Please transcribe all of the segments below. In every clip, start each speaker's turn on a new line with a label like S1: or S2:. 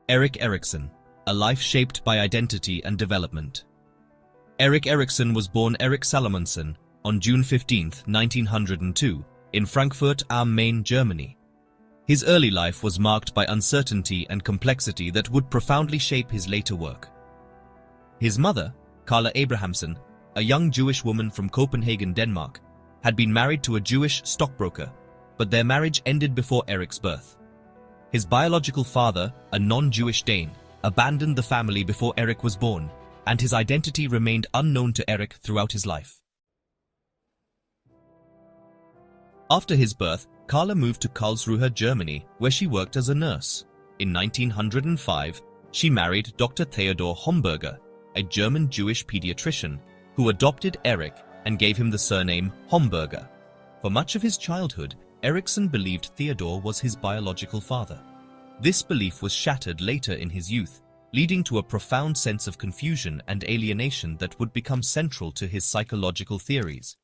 S1: Erik Erikson, a life shaped by identity and development. Erik Erikson was born Erik Salomonsson on June 15, 1902, in Frankfurt am Main, Germany. His early life was marked by uncertainty and complexity that would profoundly shape his later work. His mother, Carla Abrahamsson, a young Jewish woman from Copenhagen, Denmark, had been married to a Jewish stockbroker, but their marriage ended before Erik's birth. His biological father, a non-Jewish Dane, abandoned the family before Erik was born, and his identity remained unknown to Erik throughout his life. After his birth, Carla moved to Karlsruhe, Germany, where she worked as a nurse. In 1905, she married Dr. Theodor Homburger, a German Jewish pediatrician, who adopted Erik and gave him the surname Homburger. For much of his childhood, Erikson believed Theodor was his biological father. This belief was shattered later in his youth, leading to a profound sense of confusion and alienation that would become central to his psychological theories.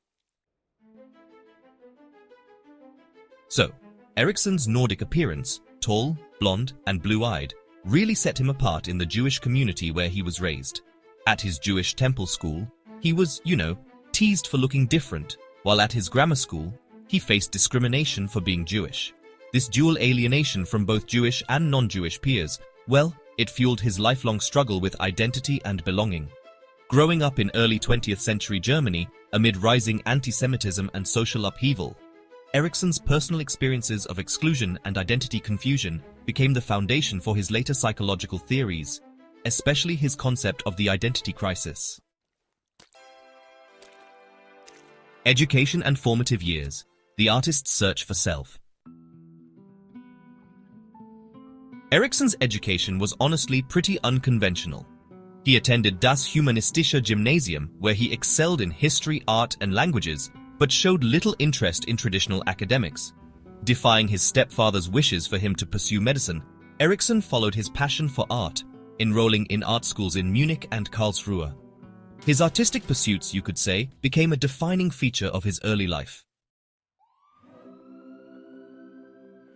S1: So, Erikson's Nordic appearance, tall, blonde, and blue-eyed, really set him apart in the Jewish community where he was raised. At his Jewish temple school, he was, teased for looking different, while at his grammar school, he faced discrimination for being Jewish. This dual alienation from both Jewish and non-Jewish peers, it fueled his lifelong struggle with identity and belonging. Growing up in early 20th century Germany, amid rising anti-Semitism and social upheaval, Erikson's personal experiences of exclusion and identity confusion became the foundation for his later psychological theories, especially his concept of the identity crisis. Education and formative years. The artist's search for self. Erikson's education was honestly pretty unconventional. He attended Das Humanistische Gymnasium, where he excelled in history, art, and languages, but showed little interest in traditional academics. Defying his stepfather's wishes for him to pursue medicine, Erikson followed his passion for art, enrolling in art schools in Munich and Karlsruhe. His artistic pursuits, you could say, became a defining feature of his early life.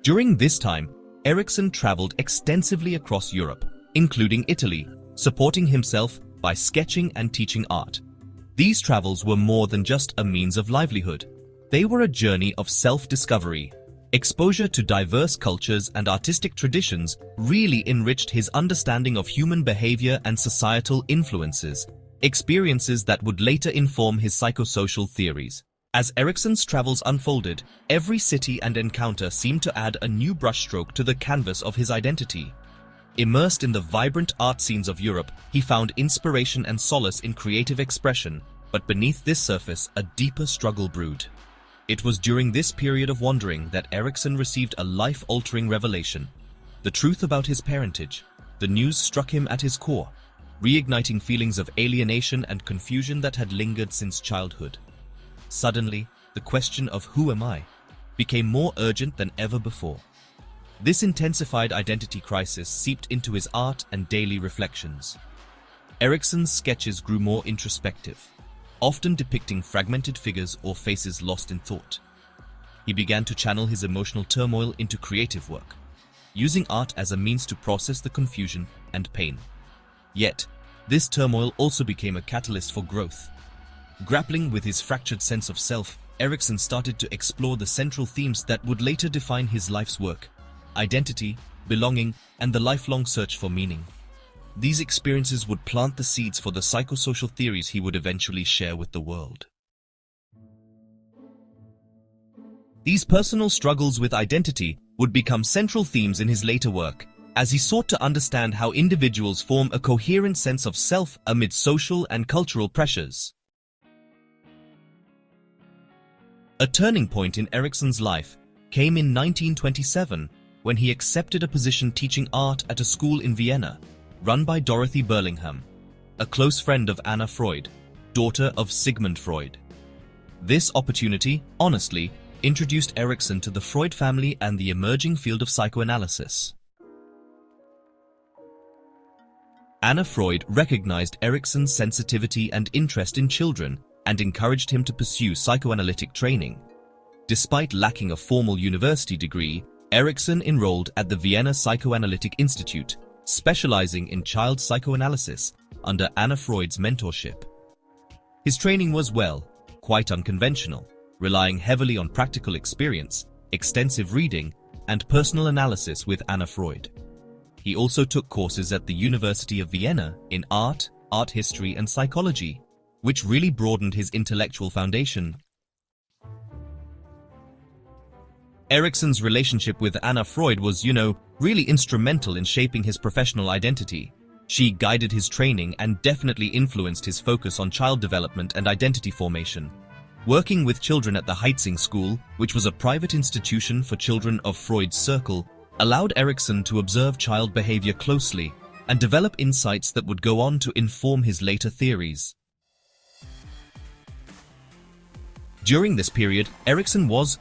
S1: During this time, Erikson traveled extensively across Europe, including Italy, supporting himself by sketching and teaching art. These travels were more than just a means of livelihood. They were a journey of self-discovery. Exposure to diverse cultures and artistic traditions really enriched his understanding of human behavior and societal influences, experiences that would later inform his psychosocial theories. As Erikson's travels unfolded, every city and encounter seemed to add a new brushstroke to the canvas of his identity. Immersed in the vibrant art scenes of Europe, he found inspiration and solace in creative expression, but beneath this surface, a deeper struggle brewed. It was during this period of wandering that Erikson received a life-altering revelation. The truth about his parentage. The news struck him at his core, reigniting feelings of alienation and confusion that had lingered since childhood. Suddenly, the question of "who am I?" became more urgent than ever before. This intensified identity crisis seeped into his art and daily reflections. Erikson's sketches grew more introspective, often depicting fragmented figures or faces lost in thought. He began to channel his emotional turmoil into creative work, using art as a means to process the confusion and pain. Yet, this turmoil also became a catalyst for growth. Grappling with his fractured sense of self, Erikson started to explore the central themes that would later define his life's work: identity, belonging, and the lifelong search for meaning. These experiences would plant the seeds for the psychosocial theories he would eventually share with the world. These personal struggles with identity would become central themes in his later work, as he sought to understand how individuals form a coherent sense of self amid social and cultural pressures. A turning point in Erikson's life came in 1927 when he accepted a position teaching art at a school in Vienna, run by Dorothy Burlingham, a close friend of Anna Freud, daughter of Sigmund Freud. This opportunity, honestly, introduced Erikson to the Freud family and the emerging field of psychoanalysis. Anna Freud recognized Erikson's sensitivity and interest in children and encouraged him to pursue psychoanalytic training. Despite lacking a formal university degree, Erikson enrolled at the Vienna Psychoanalytic Institute, specializing in child psychoanalysis under Anna Freud's mentorship. His training was, well, quite unconventional, relying heavily on practical experience, extensive reading, and personal analysis with Anna Freud. He also took courses at the University of Vienna in art history, and psychology, which really broadened his intellectual foundation. Erikson's relationship with Anna Freud was, really instrumental in shaping his professional identity. She guided his training and definitely influenced his focus on child development and identity formation. Working with children at the Heitzing School, which was a private institution for children of Freud's circle, allowed Erikson to observe child behavior closely and develop insights that would go on to inform his later theories. During this period, Erikson was,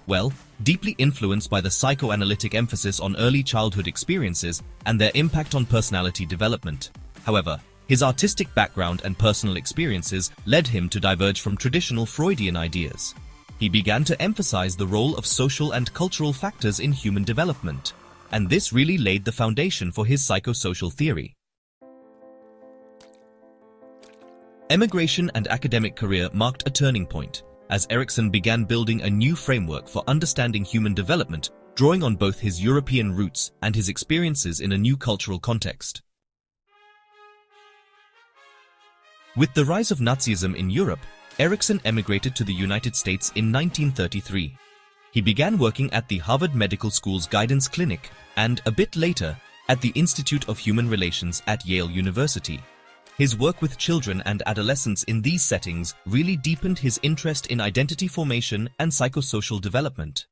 S1: deeply influenced by the psychoanalytic emphasis on early childhood experiences and their impact on personality development. However, his artistic background and personal experiences led him to diverge from traditional Freudian ideas. He began to emphasize the role of social and cultural factors in human development, and this really laid the foundation for his psychosocial theory. Emigration and academic career marked a turning point, as Erikson began building a new framework for understanding human development, drawing on both his European roots and his experiences in a new cultural context. With the rise of Nazism in Europe, Erikson emigrated to the United States in 1933. He began working at the Harvard Medical School's guidance clinic and, a bit later, at the Institute of Human Relations at Yale University. His work with children and adolescents in these settings really deepened his interest in identity formation and psychosocial development.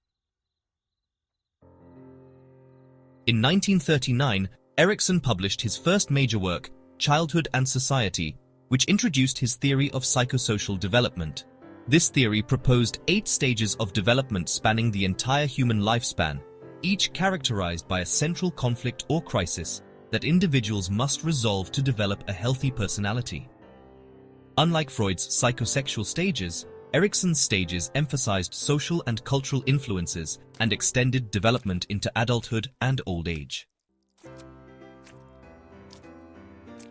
S1: In 1939, Erikson published his first major work, Childhood and Society, which introduced his theory of psychosocial development. This theory proposed 8 stages of development spanning the entire human lifespan, each characterized by a central conflict or crisis that individuals must resolve to develop a healthy personality. Unlike Freud's psychosexual stages, Erikson's stages emphasized social and cultural influences and extended development into adulthood and old age.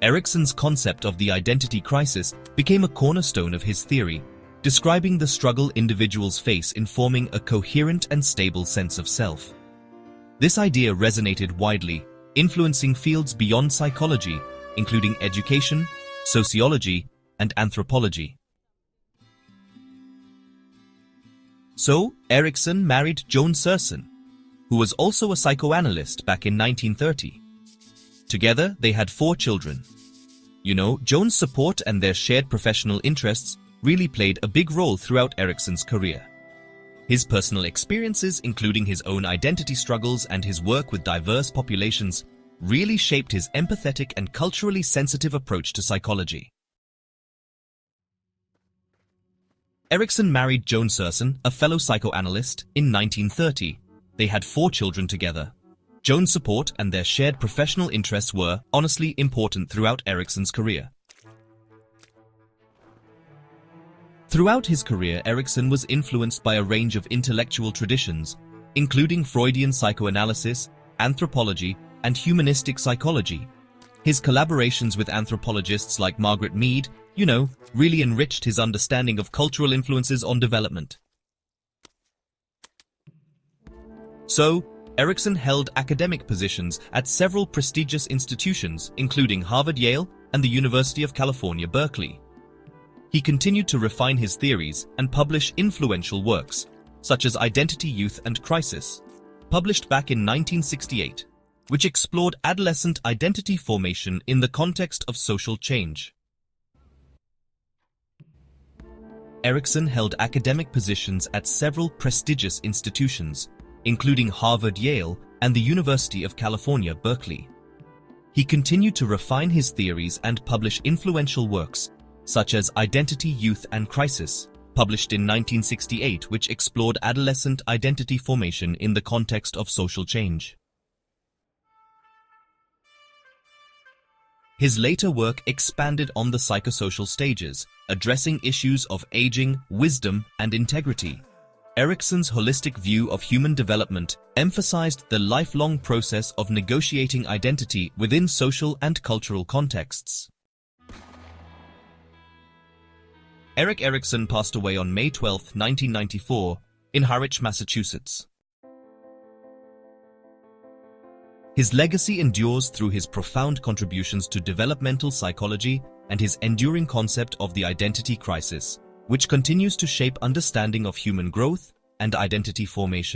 S1: Erikson's concept of the identity crisis became a cornerstone of his theory, describing the struggle individuals face in forming a coherent and stable sense of self. This idea resonated widely, influencing fields beyond psychology, including education, sociology, and anthropology. So, Erikson married Joan Serson, who was also a psychoanalyst back in 1930. Together, they had 4 children. Joan's support and their shared professional interests really played a big role throughout Erikson's career. His personal experiences, including his own identity struggles and his work with diverse populations, really shaped his empathetic and culturally sensitive approach to psychology. Erikson married Joan Serson, a fellow psychoanalyst, in 1930. They had 4 children together. Joan's support and their shared professional interests were, honestly, important throughout Erikson's career. Throughout his career, Erikson was influenced by a range of intellectual traditions, including Freudian psychoanalysis, anthropology, and humanistic psychology. His collaborations with anthropologists like Margaret Mead, really enriched his understanding of cultural influences on development. So, Erikson held academic positions at several prestigious institutions, including Harvard, Yale, and the University of California, Berkeley. He continued to refine his theories and publish influential works, such as Identity, Youth, and Crisis, published back in 1968, which explored adolescent identity formation in the context of social change. Erikson held academic positions at several prestigious institutions, including Harvard, Yale, and the University of California, Berkeley. He continued to refine his theories and publish influential works, such as Identity, Youth, and Crisis, published in 1968, which explored adolescent identity formation in the context of social change. His later work expanded on the psychosocial stages, addressing issues of aging, wisdom, and integrity. Erikson's holistic view of human development emphasized the lifelong process of negotiating identity within social and cultural contexts. Erik Erikson passed away on May 12, 1994, in Harwich, Massachusetts. His legacy endures through his profound contributions to developmental psychology and his enduring concept of the identity crisis, which continues to shape understanding of human growth and identity formation.